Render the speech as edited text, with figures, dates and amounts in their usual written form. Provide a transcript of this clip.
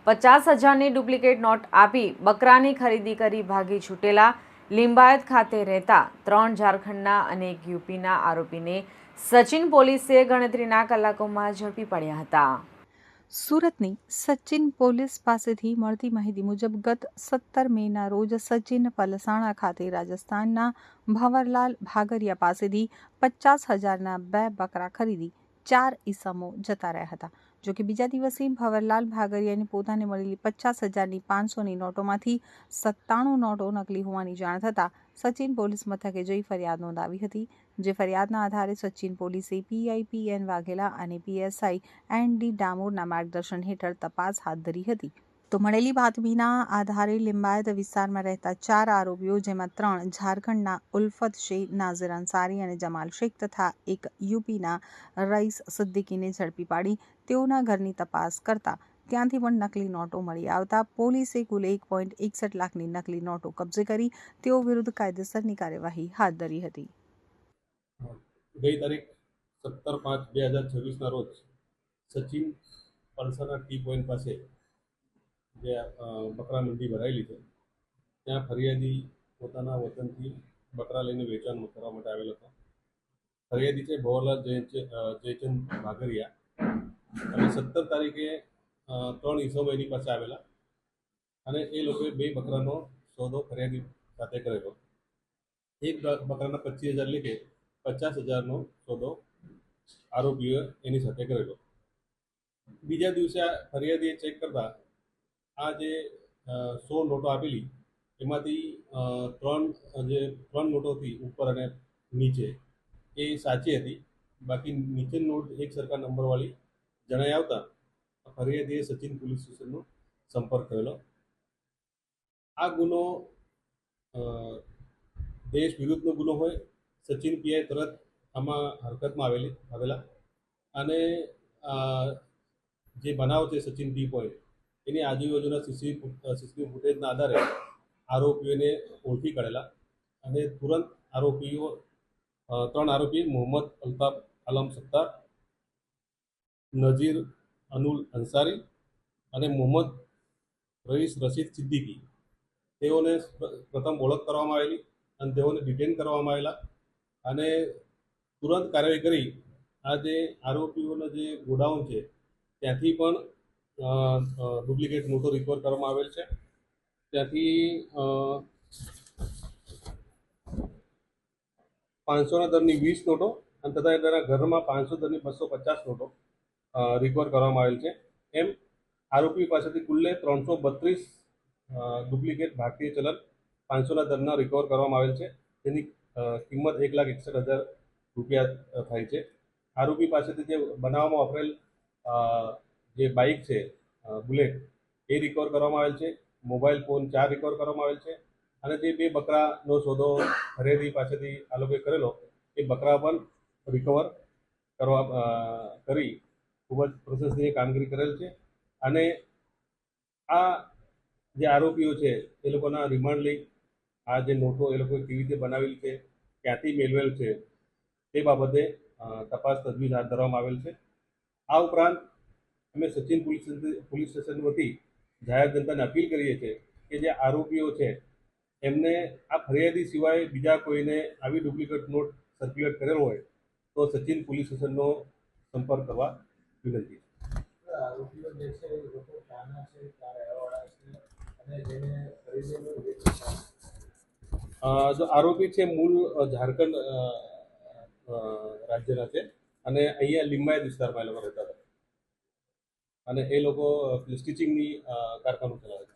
50,000ની duplicate not આપી બકરાની ખરીદી કરી ભાગી છૂટેલા લિંબાયત ખાતે રહેતા 3 ઝારખંડના અને 1 યુપીના આરોપીને સચિન પોલીસે ગણતરીના કલાકોમાં ઝડપી પડ્યા હતા. સુરતની સચિન પોલીસ પાસેથી મળતી માહિતી મુજબ ગત 17 મેના રોજ સચિન પલસાણા ખાતે રાજસ્થાનના ભંવરલાલ ભાગરિયા પાસેથી 50,000ના 2 બકરા ખરીદી 4 ઈસમો જતા રહ્યા હતા. જોકે બીજા દિવસે ભંવરલાલ ભાગરિયાને પોતાને મળેલી 50,000ની 500ની નોટોમાંથી 97 નોટો નકલી હોવાની જાણ થતાં સચિન પોલીસ મથકે જઈ ફરિયાદ નોંધાવી હતી. જે ફરિયાદના આધારે સચિન પોલીસે પીઆઈ પી.એન. વાઘેલા અને પીએસઆઈ એન.ડી. ડામોરના માર્ગદર્શન હેઠળ તપાસ હાથ ધરી હતી. તો મળેલી બાતમીના આધારે લિંબાયત વિસ્તારમાં રહેતા 4 આરોપીઓ, જેમાં 3 ઝારખંડના ઉલ્ફત શેખ, નાઝિર અંસારી અને જમાલ શેખ તથા 1 યુપીના રઈસ સિદ્દીકીને ઝડપી પાડી તેઓના ઘરની તપાસ કરતા ત્યાંથી પણ નકલી નોટો મળી આવતા પોલીસે કુલ 1.61 લાખની નકલી નોટો કબજે કરી તેઓ વિરુદ્ધ કાયદેસરની કાર્યવાહી હાથ ધરી હતી. ગઈ તારીખ 17/5/2026ના રોજ સચિન પલસાણા ટી પોઈન્ટ પાસે જે બકરા મંડી ભરાયેલી છે ત્યાં ફરિયાદી પોતાના વતનથી બકરા લઈને વેચાણ કરવા માટે આવેલો હતો. ફરિયાદી છે ભંવરલાલ જયચંદ ભાગરિયા અને 17 તારીખે 3 ઈસમો એની પાસે આવેલા અને એ લોકોએ 2 બકરાનો સોદો ફરિયાદી સાથે કરેલો. એક બકરાના 25,000 લેખે 50,000નો સોદો આરોપીઓએ એની સાથે કરેલો. બીજા દિવસે ફરિયાદીએ ચેક કરતા આ જે 100 નોટો આપેલી એમાંથી 3 નોટો હતી ઉપર અને નીચે એ સાચી હતી. બાકી નીચેની નોટ એક સરખા નંબરવાળી જણાઈ આવતા ફરિયાદીએ સચિન પોલીસ સ્ટેશનનો સંપર્ક કરેલો. આ ગુનો દેશ વિરુદ્ધનો ગુનો હોય. સચિન પીઆઈ તરત આમાં હરકતમાં આવેલા અને જે બનાવ છે સચિન ટી પોઈન્ટ એની આજુબાજુના સીસીટીવી ફૂટેજના આધારે આરોપીઓને ઓળખી કાઢેલા અને તુરંત 3 આરોપી મોહમ્મદ અલ્તાફ આલમ સત્તાર, નઝીર અનુલ અંસારી અને મોહમ્મદ રઈસ રશીદ સિદ્દીકી તેઓને પ્રથમ ઓળખ કરવામાં આવેલી અને તેઓને ડિટેન કરવામાં આવેલા અને તુરંત કાર્યવાહી કરી આ જે આરોપીઓના જે ગોડાઉન છે ત્યાંથી પણ ડુપ્લિકેટ નોટો રિકવર કરવામાં આવેલ છે. ત્યાંથી 500ના દરની 20 નોટો અને તથા તેના ઘરમાં 500 દરની 250 નોટો રિકવર કરવામાં આવેલ છે. એમ આરોપી પાસેથી કુલ્લે 332 ડુપ્લિકેટ ભારતીય ચલણ 500ના દરના રિકવર કરવામાં આવેલ છે. તેની કિંમત 1,61,000 રૂપિયા થાય છે. આરોપી પાસેથી જે બનાવવામાં વપરાયેલ જે બાઇક છે બુલેટ એ રિકવર કરવામાં આવેલ છે. મોબાઈલ ફોન 4 રિકવર કરવામાં આવેલ છે અને જે 2 બકરાનો સોદો ખરીદી પાસેથી આ લોકોએ કરેલો એ બકરા પણ રિકવર કરી ખૂબ જ પ્રશંસનીય કામગીરી કરેલ છે. અને આ જે આરોપીઓ છે એ લોકોના રિમાન્ડ લઈ આ જે નોટો એ લોકોએ કેવી રીતે બનાવેલી છે, ક્યાંથી મેળવેલ છે તે બાબતે તપાસ તજવીજ હાથ ધરવામાં આવેલ છે. આ ઉપરાંત અમે સચિન પોલીસ સ્ટેશન વતી જાહેર જનતાને અપીલ કરીએ છીએ કે જે આરોપીઓ છે એમને આ ફરિયાદી સિવાય બીજા કોઈને આવી ડુપ્લિકેટ નોટ સર્ક્યુલેટ કરેલ હોય તો સચિન પોલીસ સ્ટેશનનો સંપર્ક કરવા વિનંતી. આરોપીઓ જે છે એ લોકો ક્યાંના છે, ક્યાં રહેવાવાળા છે અને જેને ખરીદેલો જો આરોપી છે મૂળ ઝારખંડ રાજ્યના છે અને અહીંયા લિંબાયત વિસ્તારમાં એ લોકો રહેતા હતા અને એ લોકો સ્ટિચિંગની કારખાનું ચલાવે છે.